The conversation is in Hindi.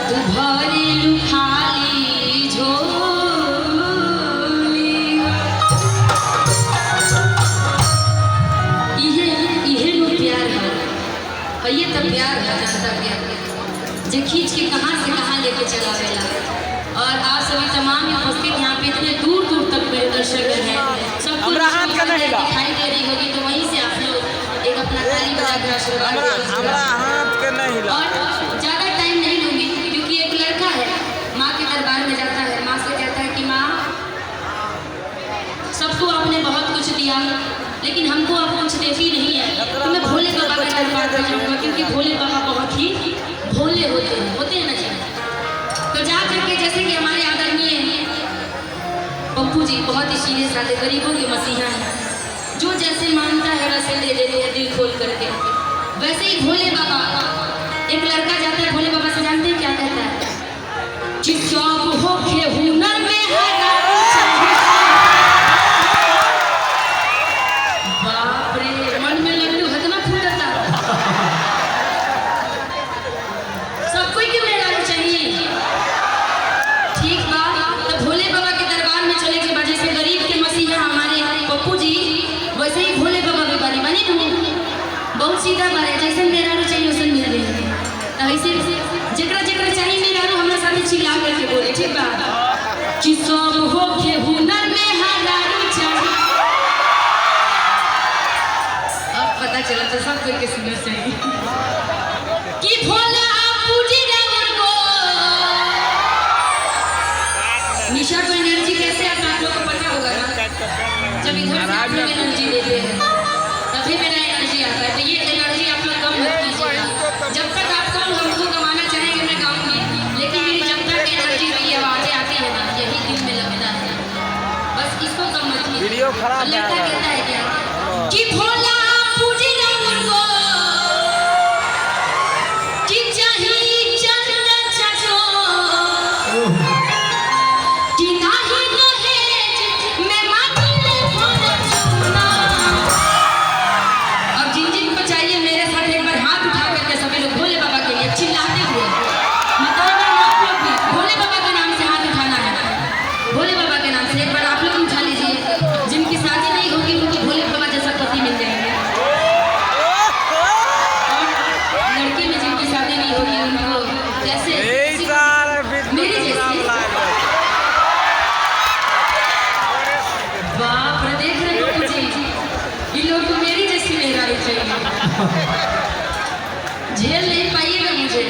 तू भरी लुखाली झोली इहे लो प्यार है। ये तो प्यार है जानता क्या जो खींच के कहाँ से कहाँ लेके चला गया। और आप सभी तमाम उपस्थित यहाँ पे इतने दूर दूर तक मेरे दर्शक हैं, सबको दिखाई दे रही होगी, तो वहीं से आप लोग एक अपना ताली बजाकर आशीर्वाद दें। और ज़्यादा टाइम नहीं लूँगी क्योंकि एक लड़का है माँ के दरबार में जाता है, माँ से कहता है कि माँ सबको आपने बहुत कुछ दिया लेकिन हमको आप कुछ देती नहीं है, तो मैं भोले बाबा के दरबार में जाऊँगा क्योंकि भोले बाबा बहुत ही भोले होते हैं ना जी। तो जा करके जैसे कि हमारे आदरणीय पप्पू जी बहुत ही सीधे साधे गरीबों के मसीहा हैं, जो जैसे मांगता है वैसे दे देते हैं दिल खोल करके। वैसे ही भोले बाबा, एक लड़का जाता है भोले बाबा से, जानते हैं क्या कहता है? हुनर में बाप रे, मन में लड्डू हतना फूटता। सबको क्यों मेरा चाहिए? ठीक बात। तो भोले बाबा के दरबार में चले के वजह से गरीब के मसीहा हमारे पप्पू जी, वैसे ही भोले बाबा भी बारी बनी बहुत सीधा बारे, जैसे मेरा चाहिए वैसे मिल रही है। ऐसे जकरा जकरा चाहिए मेरा हमरा साथे चिल्ला करके बोले, ठीक बा? कि सब होके हुनर में हरारू चाहिए। अब पता चला तो सब कोई के सुनना चाहिए कि भोला पूजी रावण को निशा को एनर्जी कैसे आता है आप लोग को पता होगा ना। जब इधर से आप लोग एनर्जी देते हैं तभी मेरा एनर्जी आता है। तो ये एनर्जी आप लोग कम मत कीजिएगा। जब तक आप कम हमको गवाना चाहेंगे मैं गाऊंगी, लेकिन मेरी जब तक एनर्जी की आवाजें आती है ना यही दिल में लगता है। बस इसको कम मत कीजिए। लड़का कहता है क्या कि भोला पूजी रावण को कि चाही चंद चको कि नाही दहेज मैं मांगले भोला चुना। अब जिन जिन को चाहिए मेरे साथ एक बार हाथ उठा करके सभी लोग भोले बाबा के लिए चिल्लाते हुए बताना, आप लोग भी भोले बाबा के नाम से हाथ उठाना है। भोले बाबा के नाम से एक बार आप लोग उठा लीजिए। जिनकी शादी नहीं होगी उनको भोले बाबा जैसा पति मिल जाएंगे, और लड़की में जिनकी शादी नहीं होगी उनको कैसे मेरी जैसी। बाप रे, देख रहे हो मुझे ये लोग को मेरी जैसी मेहरारू चाहिए। झेल नहीं पाइएगा मुझे।